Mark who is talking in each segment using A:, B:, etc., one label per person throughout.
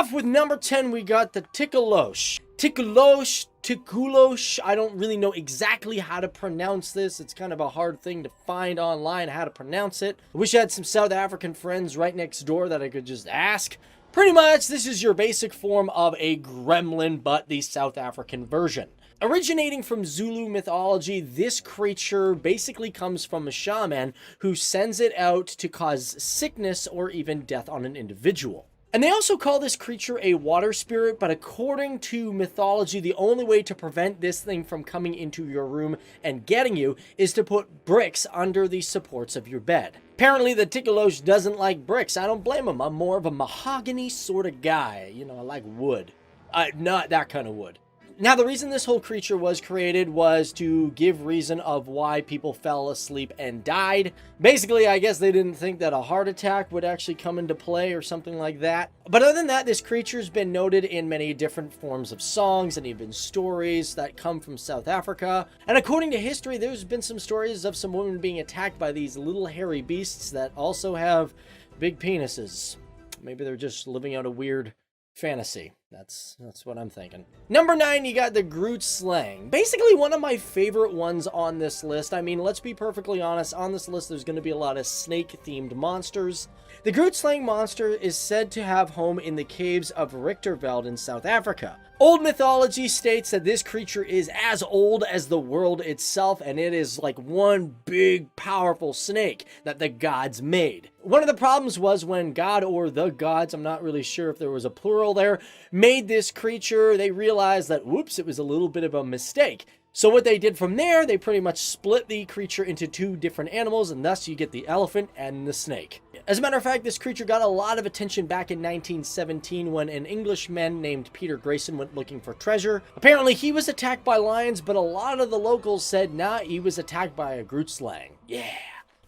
A: off with number 10, we got the Tikalosh. Tikulosh, I don't really know exactly how to pronounce this. It's kind of a hard thing to find online, how to pronounce it. I wish I had some South African friends right next door that I could just ask. Pretty much, this is your basic form of a gremlin, but the South African version. Originating from Zulu mythology, this creature basically comes from a shaman who sends it out to cause sickness or even death on an individual. And they also call this creature a water spirit, but according to mythology, the only way to prevent this thing from coming into your room and getting you is to put bricks under the supports of your bed. Apparently, the Tikalosh doesn't like bricks. I don't blame him. I'm more of a mahogany sort of guy. You know, I like wood. Not that kind of wood. Now, the reason this whole creature was created was to give reason of why people fell asleep and died. Basically, I guess they didn't think that a heart attack would actually come into play or something like that. But other than that, this creature's been noted in many different forms of songs and even stories that come from South Africa. And according to history, there's been some stories of some women being attacked by these little hairy beasts that also have big penises. Maybe they're just living out a weird fantasy. That's what I'm thinking. Number 9, you got the Grootslang. Basically one of my favorite ones on this list. I mean, let's be perfectly honest, on this list there's going to be a lot of snake-themed monsters. The Grootslang monster is said to have home in the caves of Richterveld in South Africa. Old mythology states that this creature is as old as the world itself, and it is like one big, powerful snake that the gods made. One of the problems was when God, or the gods, I'm not really sure if there was a plural there, made this creature, they realized that, whoops, it was a little bit of a mistake. So what they did from there, they pretty much split the creature into 2 different animals, and thus you get the elephant and the snake. As a matter of fact, this creature got a lot of attention back in 1917 when an Englishman named Peter Grayson went looking for treasure. Apparently he was attacked by lions, but a lot of the locals said, nah, he was attacked by a Grootslang. Yeah.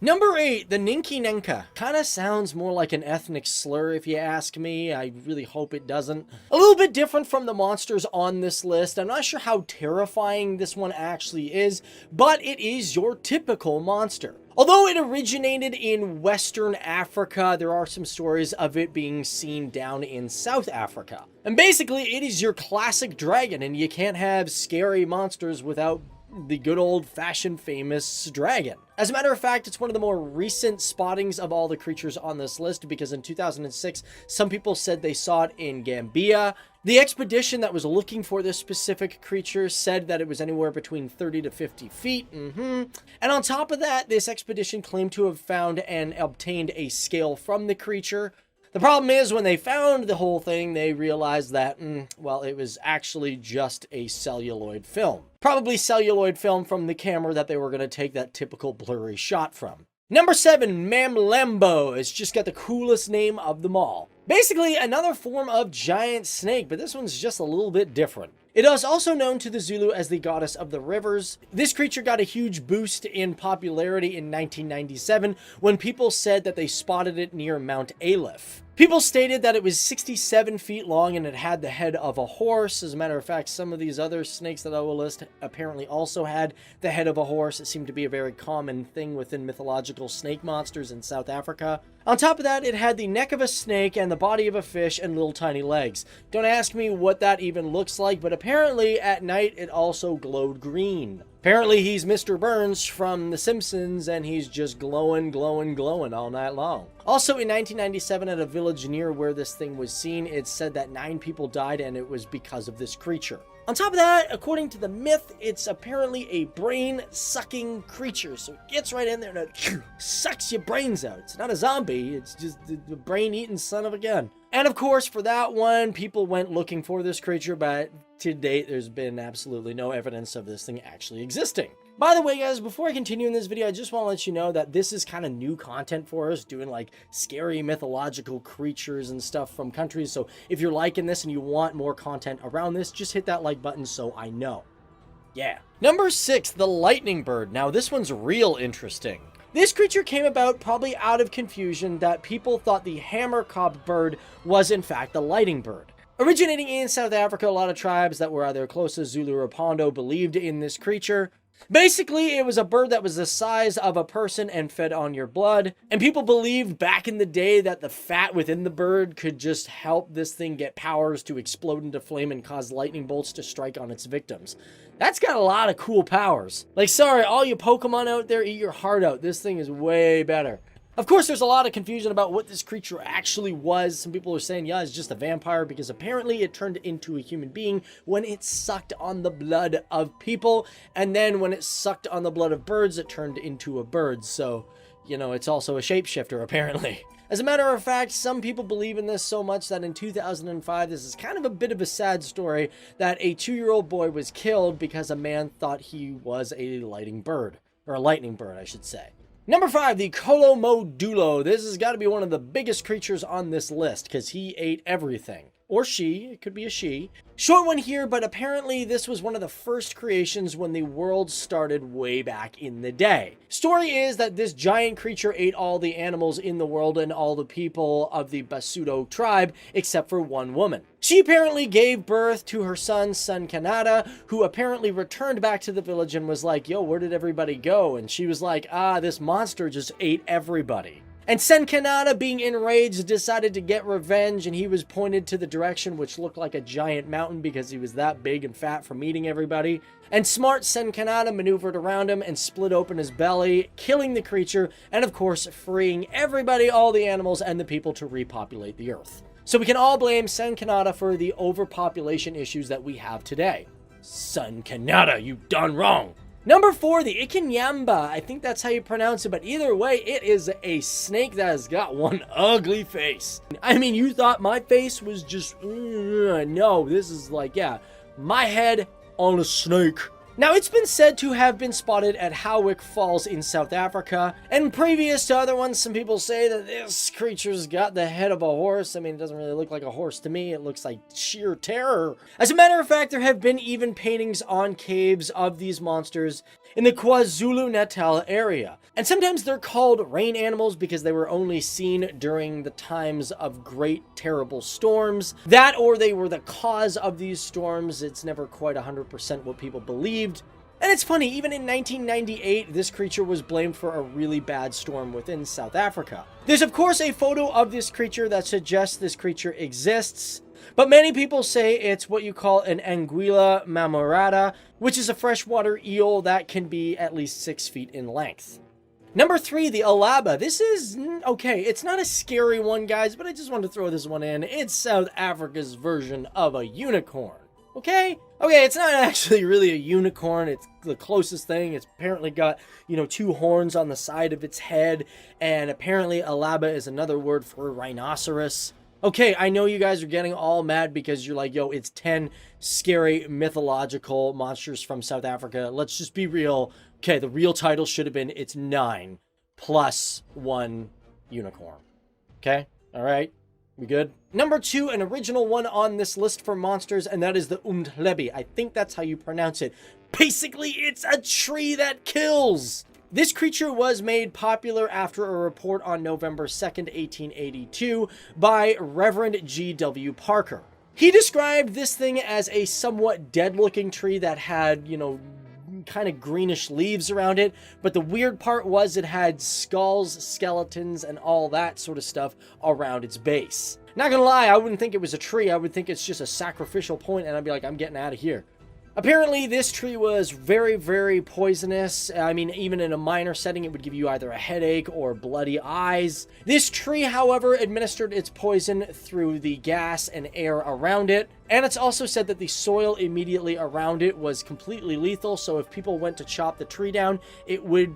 A: Number 8, the Ninkinenka. Kinda sounds more like an ethnic slur if you ask me. I really hope it doesn't. A little bit different from the monsters on this list. I'm not sure how terrifying this one actually is, but it is your typical monster. Although it originated in Western Africa, there are some stories of it being seen down in South Africa. And basically, it is your classic dragon, and you can't have scary monsters without the good old-fashioned famous dragon. As a matter of fact, it's one of the more recent spottings of all the creatures on this list, because in 2006, some people said they saw it in Gambia. The expedition that was looking for this specific creature said that it was anywhere between 30 to 50 feet. And on top of that, this expedition claimed to have found and obtained a scale from the creature. The problem is, when they found the whole thing, they realized that, well, it was actually just a celluloid film. Probably celluloid film from the camera that they were going to take that typical blurry shot from. Number 7, Mamlambo. It's just got the coolest name of them all. Basically, another form of giant snake, but this one's just a little bit different. It is also known to the Zulu as the goddess of the rivers. This creature got a huge boost in popularity in 1997 when people said that they spotted it near Mount Aleph. People stated that it was 67 feet long and it had the head of a horse. As a matter of fact, some of these other snakes that I will list apparently also had the head of a horse. It seemed to be a very common thing within mythological snake monsters in South Africa. On top of that, it had the neck of a snake and the body of a fish and little tiny legs. Don't ask me what that even looks like, but apparently at night it also glowed green. Apparently he's Mr. Burns from The Simpsons and he's just glowing, glowing, glowing all night long. Also in 1997 at a village near where this thing was seen, it said that 9 people died and it was because of this creature. On top of that, according to the myth, it's apparently a brain-sucking creature. So it gets right in there and it sucks your brains out. It's not a zombie, it's just the brain-eating son of a gun. And of course, for that one, people went looking for this creature, but to date, there's been absolutely no evidence of this thing actually existing. By the way, guys, before I continue in this video, I just want to let you know that this is kind of new content for us, doing like scary mythological creatures and stuff from countries. So if you're liking this and you want more content around this, just hit that like button so I know. Yeah. Number 6, the lightning bird. Now, this one's real interesting. This creature came about probably out of confusion that people thought the hammerkop bird was in fact the lightning bird. Originating in South Africa, a lot of tribes that were either Xhosa, Zulu, or Pondo believed in this creature. Basically, it was a bird that was the size of a person and fed on your blood. And people believed back in the day that the fat within the bird could just help this thing get powers to explode into flame and cause lightning bolts to strike on its victims. That's got a lot of cool powers. Like, sorry, all you Pokemon out there, eat your heart out. This thing is way better. Of course, there's a lot of confusion about what this creature actually was. Some people are saying, yeah, it's just a vampire because apparently it turned into a human being when it sucked on the blood of people. And then when it sucked on the blood of birds, it turned into a bird. So, you know, it's also a shapeshifter, apparently. As a matter of fact, some people believe in this so much that in 2005, this is kind of a bit of a sad story, that a 2-year-old boy was killed because a man thought he was a lightning bird. Or a lightning bird, I should say. Number 5, the Colomodulo. This has got to be one of the biggest creatures on this list because he ate everything. Or she, it could be a she. Short one here, but apparently this was one of the first creations when the world started way back in the day. Story is that this giant creature ate all the animals in the world and all the people of the Basuto tribe, except for one woman. She apparently gave birth to her son, Senkanata, who apparently returned back to the village and was like, yo, where did everybody go? And she was like, this monster just ate everybody. And Senkanata, being enraged, decided to get revenge, and he was pointed to the direction which looked like a giant mountain because he was that big and fat from eating everybody. And smart Senkanata maneuvered around him and split open his belly, killing the creature, and of course, freeing everybody, all the animals, and the people to repopulate the earth. So we can all blame Senkanata for the overpopulation issues that we have today. Senkanata, you done wrong! Number 4, the Ikinyamba. I think that's how you pronounce it, but either way, it is a snake that has got one ugly face. I mean, you thought my face was just, no, this is like, yeah, my head on a snake. Now, it's been said to have been spotted at Howick Falls in South Africa, and previous to other ones, some people say that this creature's got the head of a horse. I mean, it doesn't really look like a horse to me. It looks like sheer terror. As a matter of fact, there have been even paintings on caves of these monsters in the KwaZulu-Natal area. And sometimes they're called rain animals because they were only seen during the times of great, terrible storms. That or they were the cause of these storms. It's never quite 100% what people believed. And it's funny, even in 1998, this creature was blamed for a really bad storm within South Africa. There's of course a photo of this creature that suggests this creature exists, but many people say it's what you call an Anguilla marmorata, which is a freshwater eel that can be at least 6 feet in length. Number 3, the Alaba. This is, okay, it's not a scary one, guys, but I just wanted to throw this one in. It's South Africa's version of a unicorn. Okay? Okay, it's not actually really a unicorn. It's the closest thing. It's apparently got, 2 horns on the side of its head. And apparently Alaba is another word for rhinoceros. Okay, I know you guys are getting all mad because you're like, yo, it's 10 scary mythological monsters from South Africa. Let's just be real. Okay, the real title should have been, it's 9 plus 1 unicorn. Okay? All right? We good? Number 2, an original one on this list for monsters, and that is the Umdlebe. I think that's how you pronounce it. Basically, it's a tree that kills. This creature was made popular after a report on November 2nd, 1882 by Reverend G.W. Parker. He described this thing as a somewhat dead-looking tree that had, kind of greenish leaves around it, but the weird part was it had skulls, skeletons, and all that sort of stuff around its base. Not gonna lie, I wouldn't think it was a tree. I would think it's just a sacrificial point, and I'd be like, I'm getting out of here. Apparently, this tree was very, very poisonous. I mean, even in a minor setting, it would give you either a headache or bloody eyes. This tree, however, administered its poison through the gas and air around it. And it's also said that the soil immediately around it was completely lethal, so if people went to chop the tree down, it would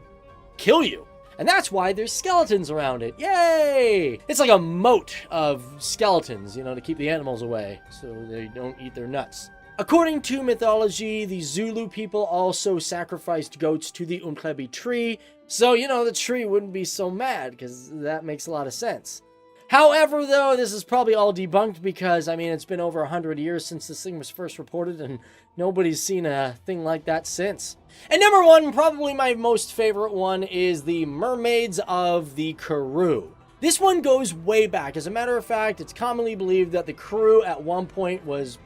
A: kill you. And that's why there's skeletons around it. Yay! It's like a moat of skeletons, to keep the animals away so they don't eat their nuts. According to mythology, the Zulu people also sacrificed goats to the Umdlebe tree, so, the tree wouldn't be so mad, because that makes a lot of sense. However, though, this is probably all debunked because, it's been over 100 years since this thing was first reported, and nobody's seen a thing like that since. And number 1, probably my most favorite one, is the mermaids of the Karoo. This one goes way back. As a matter of fact, it's commonly believed that the Karoo at one point was,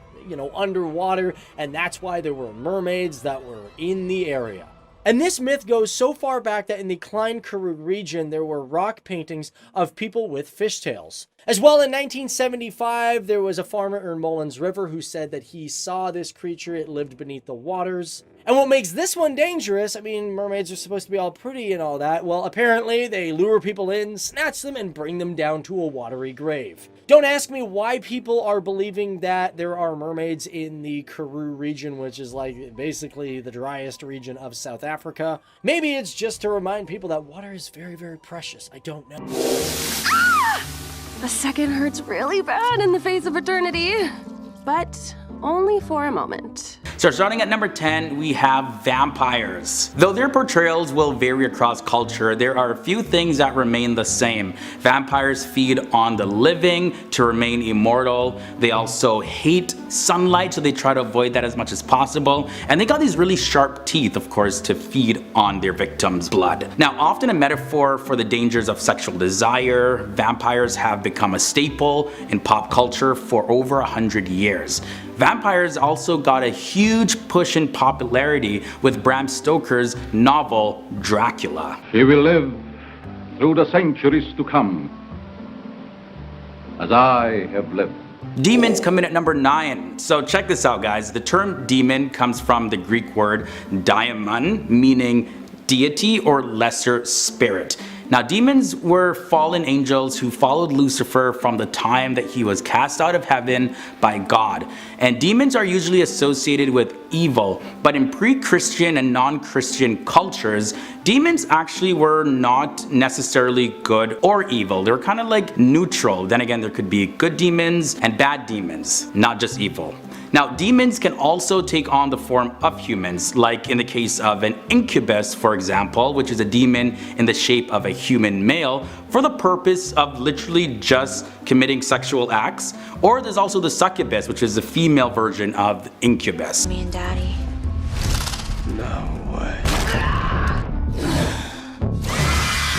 A: underwater, and that's why there were mermaids that were in the area. And this myth goes so far back that in the Klein Karoo region, there were rock paintings of people with fishtails. As well, in 1975, there was a farmer in Mullins River who said that he saw this creature. It lived beneath the waters. And what makes this one dangerous, mermaids are supposed to be all pretty and all that. Well, apparently they lure people in, snatch them, and bring them down to a watery grave. Don't ask me why people are believing that there are mermaids in the Karoo region, which is like basically the driest region of South Africa. Maybe it's just to remind people that water is very, very precious. I don't know.
B: A second hurts really bad in the face of eternity, but only for a moment.
C: So starting at number 10, we have vampires. Though their portrayals will vary across culture, there are a few things that remain the same. Vampires feed on the living to remain immortal. They also hate sunlight, so they try to avoid that as much as possible. And they got these really sharp teeth, of course, to feed on their victims' blood. Now, often a metaphor for the dangers of sexual desire, vampires have become a staple in pop culture for over 100 years. Vampires also got a huge push in popularity with Bram Stoker's novel Dracula.
D: He will live through the centuries to come, as I have lived.
C: Demons come in at number 9. So check this out, guys. The term demon comes from the Greek word daimon, meaning deity or lesser spirit. Now, demons were fallen angels who followed Lucifer from the time that he was cast out of heaven by God. And demons are usually associated with evil, but in pre-Christian and non-Christian cultures, demons actually were not necessarily good or evil. They were kind of like neutral. Then again, there could be good demons and bad demons, not just evil. Now, demons can also take on the form of humans, like in the case of an incubus, for example, which is a demon in the shape of a human male for the purpose of literally just committing sexual acts. Or there's also the succubus, which is the female version of incubus.
B: Me and Daddy.
D: No way.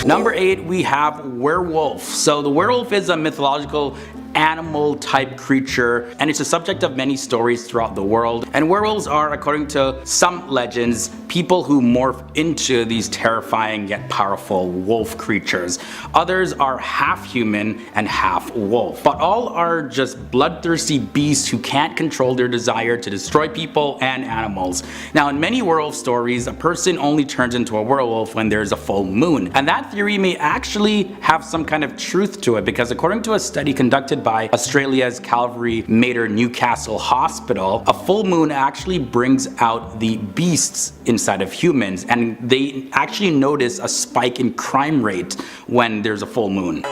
C: Number 8, we have werewolf. So the werewolf is a mythological animal type creature, and it's a subject of many stories throughout the world. And werewolves are, according to some legends, people who morph into these terrifying yet powerful wolf creatures. Others are half human and half wolf, but all are just bloodthirsty beasts who can't control their desire to destroy people and animals. Now, in many werewolf stories, a person only turns into a werewolf when there's a full moon, and that theory may actually have some kind of truth to it, because according to a study conducted by Australia's Calvary Mater Newcastle Hospital, a full moon actually brings out the beasts inside of humans, and they actually notice a spike in crime rate when there's a full moon.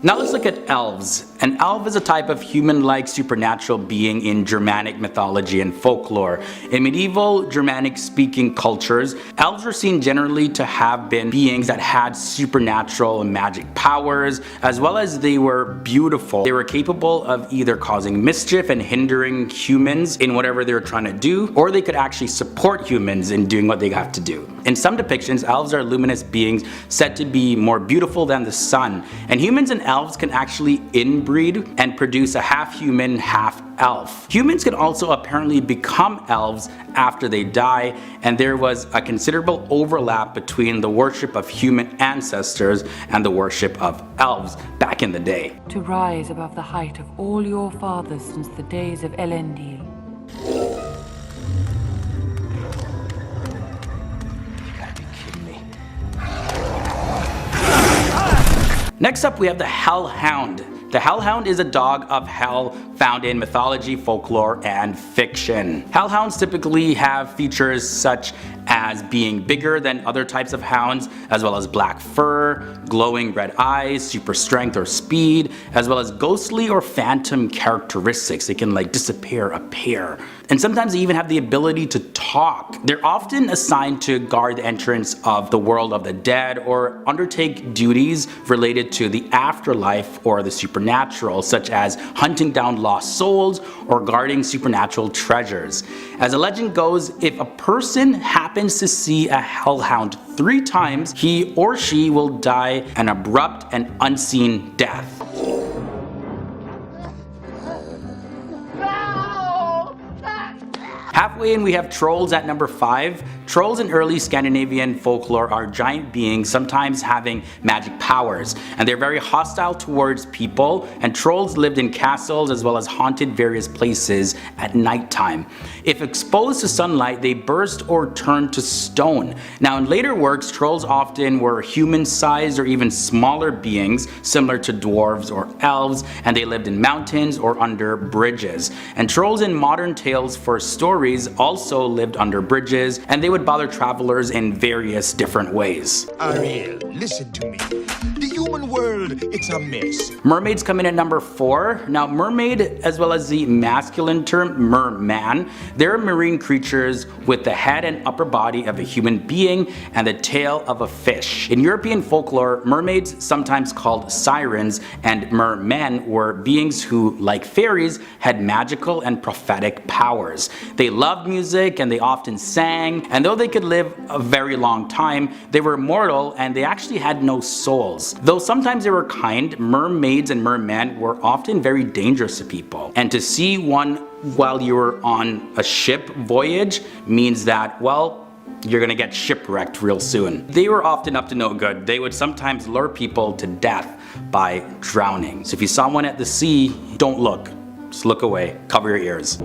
C: Now let's look at elves. An elf is a type of human-like supernatural being in Germanic mythology and folklore. In medieval Germanic-speaking cultures, elves were seen generally to have been beings that had supernatural and magic powers, as well as they were beautiful. They were capable of either causing mischief and hindering humans in whatever they were trying to do, or they could actually support humans in doing what they have to do. In some depictions, elves are luminous beings said to be more beautiful than the sun, and humans and elves can actually inbreed and produce a half human, half elf. Humans can also apparently become elves after they die, and there was a considerable overlap between the worship of human ancestors and the worship of elves back in the day.
E: To rise above the height of all your fathers since the days of Elendil.
C: Next up, we have the Hellhound. The Hellhound is a dog of hell found in mythology, folklore, and fiction. Hellhounds typically have features such as being bigger than other types of hounds, as well as black fur, glowing red eyes, super strength or speed, as well as ghostly or phantom characteristics. They can like disappear, appear. And sometimes they even have the ability to talk talk. They're often assigned to guard the entrance of the world of the dead or undertake duties related to the afterlife or the supernatural, such as hunting down lost souls or guarding supernatural treasures. As the legend goes, if a person happens to see a hellhound 3 times, he or she will die an abrupt and unseen death. Halfway in, we have trolls at number 5. Trolls in early Scandinavian folklore are giant beings, sometimes having magic powers, and they're very hostile towards people, and trolls lived in castles as well as haunted various places at nighttime. If exposed to sunlight, they burst or turn to stone. Now in later works, trolls often were human-sized or even smaller beings, similar to dwarves or elves, and they lived in mountains or under bridges. And trolls in modern tales for stories also lived under bridges, and they would bother travelers in various different ways.
F: Ariel, listen to me. The human world, it's a mess.
C: Mermaids come in at number 4. Now mermaid, as well as the masculine term merman, they're marine creatures with the head and upper body of a human being and the tail of a fish. In European folklore, mermaids, sometimes called sirens, and mermen were beings who, like fairies, had magical and prophetic powers. They loved music and they often sang, and though they could live a very long time, they were mortal and they actually had no souls. Though sometimes they were kind, mermaids and mermen were often very dangerous to people. And to see one while you were on a ship voyage means that, well, you're gonna get shipwrecked real soon. They were often up to no good. They would sometimes lure people to death by drowning. So if you saw one at the sea, don't look. Just look away. Cover your ears.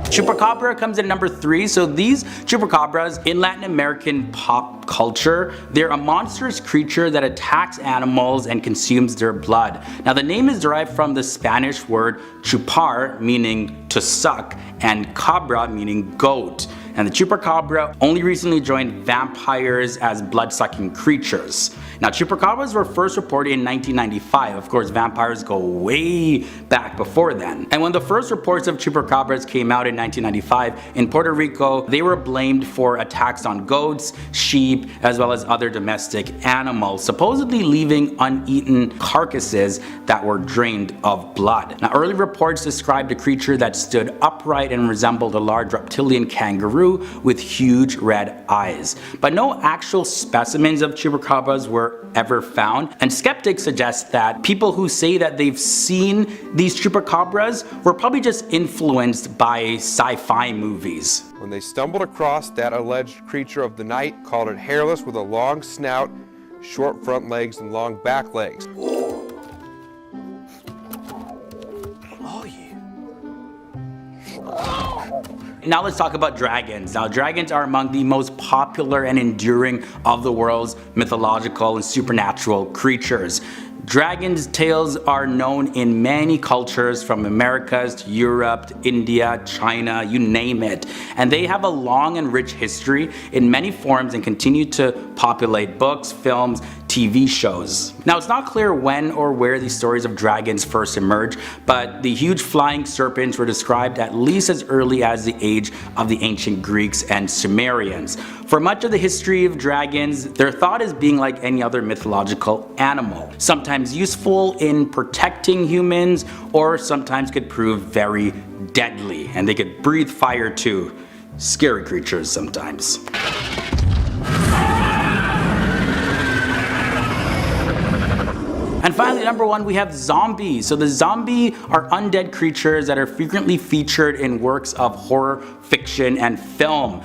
C: Chupacabra comes in number 3. So these chupacabras in Latin American pop culture, they're a monstrous creature that attacks animals and consumes their blood. Now the name is derived from the Spanish word chupar, meaning to suck, and cabra, meaning goat. And the chupacabra only recently joined vampires as blood-sucking creatures. Now chupacabras were first reported in 1995. Of course, vampires go way back before then. And when the first reports of chupacabras came out in 1995 in Puerto Rico, they were blamed for attacks on goats, sheep, as well as other domestic animals, supposedly leaving uneaten carcasses that were drained of blood. Now early reports described a creature that stood upright and resembled a large reptilian kangaroo with huge red eyes. But no actual specimens of chupacabras were ever found, and skeptics suggest that people who say that they've seen these chupacabras were probably just influenced by sci-fi movies.
G: When they stumbled across that alleged creature of the night, called it hairless with a long snout, short front legs, and long back legs.
C: Now let's talk about dragons. Now dragons are among the most popular and enduring of the world's mythological and supernatural creatures. Dragons' tales are known in many cultures, from Americas to Europe, to India, China, you name it. And they have a long and rich history in many forms and continue to populate books, films, TV shows. Now it's not clear when or where these stories of dragons first emerged, but the huge flying serpents were described at least as early as the age of the ancient Greeks and Sumerians. For much of the history of dragons, they're thought as being like any other mythological animal, sometimes useful in protecting humans, or sometimes could prove very deadly, and they could breathe fire too. Scary creatures sometimes. And finally, number 1, we have zombies. So the zombie are undead creatures that are frequently featured in works of horror, fiction, and film.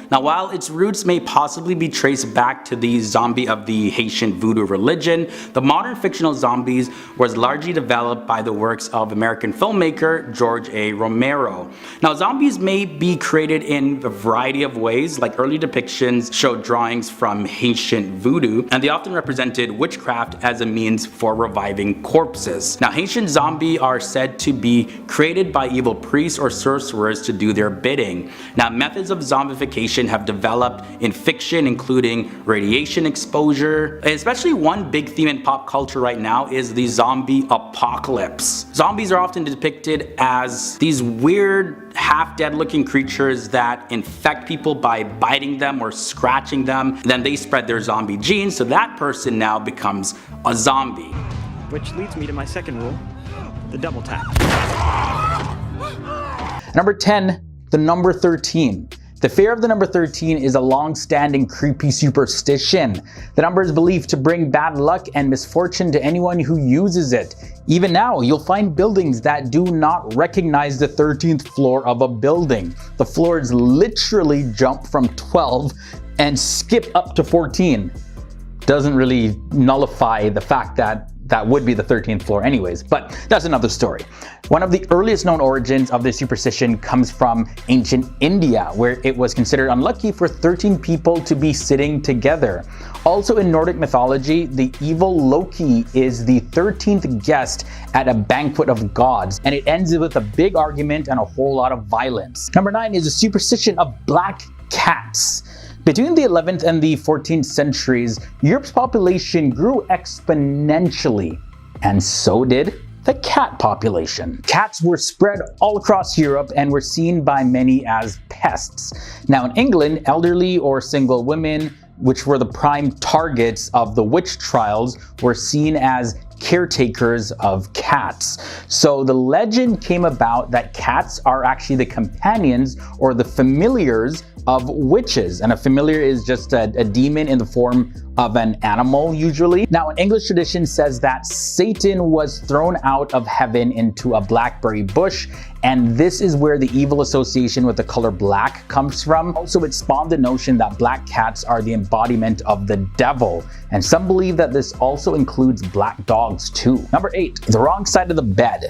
C: Now while its roots may possibly be traced back to the zombie of the Haitian voodoo religion, the modern fictional zombies was largely developed by the works of American filmmaker George A. Romero. Now zombies may be created in a variety of ways, like early depictions showed drawings from Haitian voodoo, and they often represented witchcraft as a means for reviving corpses. Now Haitian zombies are said to be created by evil priests or sorcerers to do their bidding. Now methods of zombification information have developed in fiction, including radiation exposure. Especially one big theme in pop culture right now is the zombie apocalypse. Zombies are often depicted as these weird, half-dead looking creatures that infect people by biting them or scratching them. Then they spread their zombie genes, so that person now becomes a zombie.
H: Which leads me to my second rule, the double tap.
C: Number 10, the number 13. The fear of the number 13 is a long-standing creepy superstition. The number is believed to bring bad luck and misfortune to anyone who uses it. Even now, you'll find buildings that do not recognize the 13th floor of a building. The floors literally jump from 12 and skip up to 14. Doesn't really nullify the fact that that would be the 13th floor anyways, but that's another story. One of the earliest known origins of this superstition comes from ancient India, where it was considered unlucky for 13 people to be sitting together. Also in Nordic mythology, the evil Loki is the 13th guest at a banquet of gods, and it ends with a big argument and a whole lot of violence. Number 9 is a superstition of black cats. Between the 11th and the 14th centuries, Europe's population grew exponentially, and so did the cat population. Cats were spread all across Europe and were seen by many as pests. Now in England, elderly or single women, which were the prime targets of the witch trials, were seen as caretakers of cats. So the legend came about that cats are actually the companions or the familiars of witches, and a familiar is just a demon in the form of an animal usually. Now an English tradition says that Satan was thrown out of heaven into a blackberry bush, and this is where the evil association with the color black comes from. Also, it spawned the notion that black cats are the embodiment of the devil, and some believe that this also includes black dogs too. Number 8, the wrong side of the bed.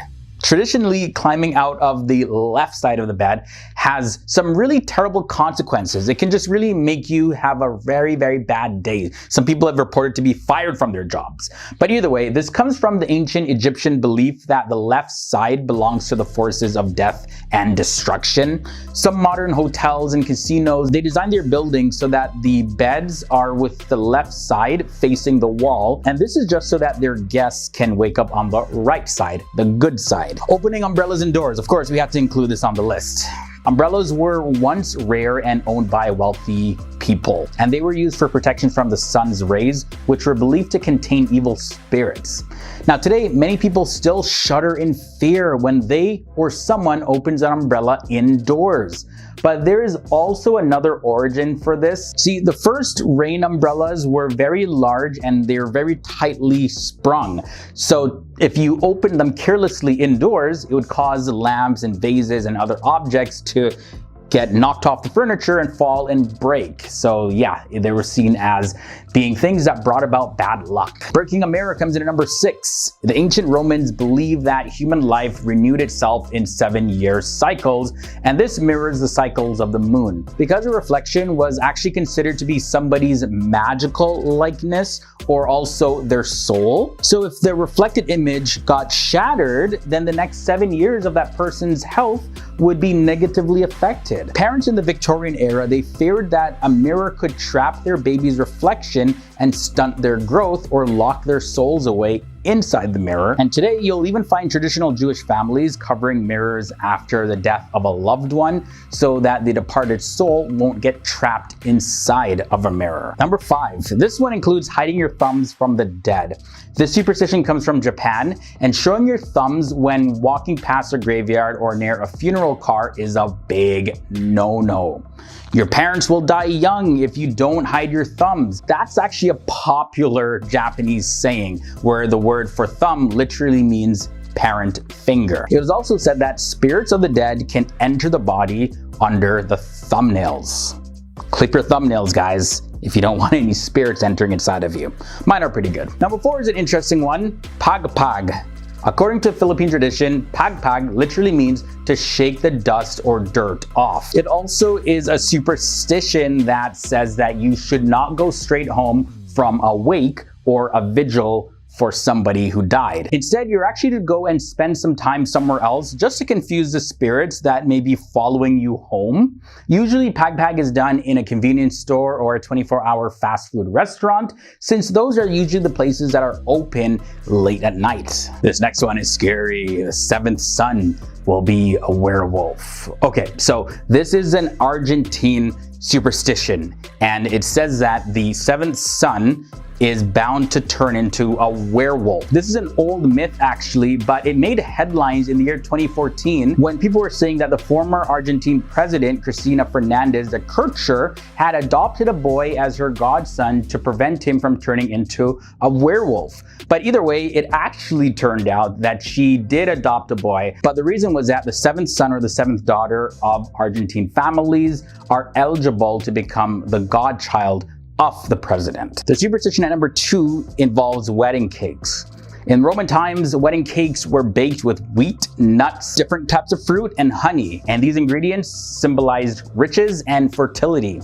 C: Traditionally, climbing out of the left side of the bed has some really terrible consequences. It can just really make you have a very, very bad day. Some people have reported to be fired from their jobs. But either way, this comes from the ancient Egyptian belief that the left side belongs to the forces of death and destruction. Some modern hotels and casinos, they design their buildings so that the beds are with the left side facing the wall. And this is just so that their guests can wake up on the right side, the good side. Opening umbrellas indoors. Of course, we have to include this on the list. Umbrellas were once rare and owned by wealthy people, and they were used for protection from the sun's rays, which were believed to contain evil spirits. Now today, many people still shudder in fear when they or someone opens an umbrella indoors. But there is also another origin for this. See, the first rain umbrellas were very large and they're very tightly sprung. So if you open them carelessly indoors, it would cause lamps and vases and other objects to get knocked off the furniture and fall and break. So yeah, they were seen as being things that brought about bad luck. Breaking a mirror comes in at number 6. The ancient Romans believed that human life renewed itself in 7-year cycles, and this mirrors the cycles of the moon. Because a reflection was actually considered to be somebody's magical likeness or also their soul. So if the reflected image got shattered, then the next 7 years of that person's health would be negatively affected. Parents in the Victorian era, they feared that a mirror could trap their baby's reflection and stunt their growth or lock their souls away inside the mirror. And today you'll even find traditional Jewish families covering mirrors after the death of a loved one so that the departed soul won't get trapped inside of a mirror. Number 5, this one includes hiding your thumbs from the dead. This superstition comes from Japan, and showing your thumbs when walking past a graveyard or near a funeral car is a big no-no. Your parents will die young if you don't hide your thumbs. That's actually a popular Japanese saying where the word for thumb literally means parent finger. It was also said that spirits of the dead can enter the body under the thumbnails. Clip your thumbnails, guys, if you don't want any spirits entering inside of you. Mine are pretty good. Number 4 is an interesting one, pagpag. According to Philippine tradition, pagpag literally means to shake the dust or dirt off. It also is a superstition that says that you should not go straight home from a wake or a vigil for somebody who died. Instead, you're actually to go and spend some time somewhere else just to confuse the spirits that may be following you home. Usually, Pagpag is done in a convenience store or a 24-hour fast food restaurant, since those are usually the places that are open late at night. This next one is scary. The seventh son will be a werewolf. Okay, so this is an Argentine superstition, and it says that the seventh son is bound to turn into a werewolf. This is an old myth actually, but it made headlines in the year 2014 when people were saying that the former Argentine president, Cristina Fernandez de Kirchner, had adopted a boy as her godson to prevent him from turning into a werewolf. But either way, it actually turned out that she did adopt a boy, but the reason was that the seventh son or the seventh daughter of Argentine families are eligible to become the godchild of the president. The superstition at number 2 involves wedding cakes. In Roman times, wedding cakes were baked with wheat, nuts, different types of fruit, and honey, and these ingredients symbolized riches and fertility.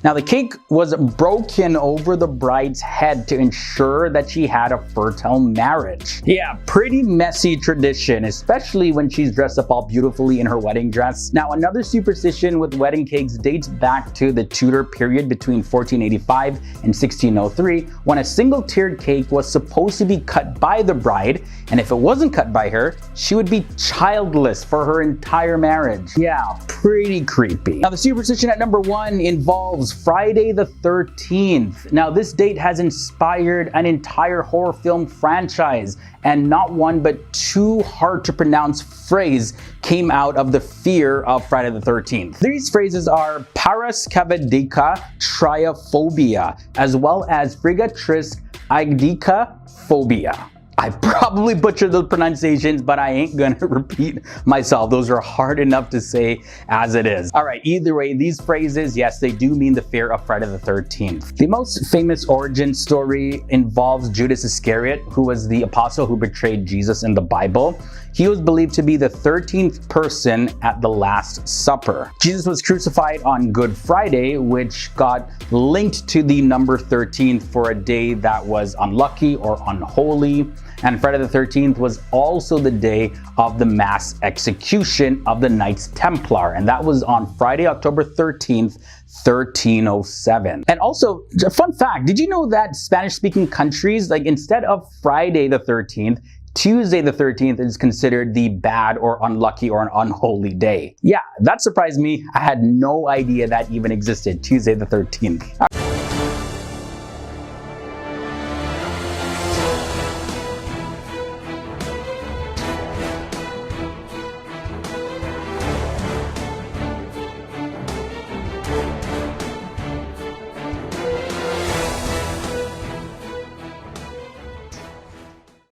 C: Now, the cake was broken over the bride's head to ensure that she had a fertile marriage. Yeah, pretty messy tradition, especially when she's dressed up all beautifully in her wedding dress. Now, another superstition with wedding cakes dates back to the Tudor period between 1485 and 1603, when a single-tiered cake was supposed to be cut by the bride, and if it wasn't cut by her, she would be childless for her entire marriage. Yeah, pretty creepy. Now, the superstition at number 1 involves Friday the 13th. Now, this date has inspired an entire horror film franchise, and not one but 2 hard to pronounce phrases came out of the fear of Friday the 13th. These phrases are Parascavadica Triophobia, as well as Frigatris Agdica Phobia. I probably butchered those pronunciations, but I ain't gonna repeat myself. Those are hard enough to say as it is. All right, either way, these phrases, yes, they do mean the fear of Friday the 13th. The most famous origin story involves Judas Iscariot, who was the apostle who betrayed Jesus in the Bible. He was believed to be the 13th person at the Last Supper. Jesus was crucified on Good Friday, which got linked to the number 13 for a day that was unlucky or unholy. And Friday the 13th was also the day of the mass execution of the Knights Templar, and that was on Friday, October 13th, 1307. And also, a fun fact, did you know that Spanish-speaking countries, like instead of Friday the 13th, Tuesday the 13th is considered the bad or unlucky or an unholy day? Yeah, that surprised me. I had no idea that even existed, Tuesday the 13th.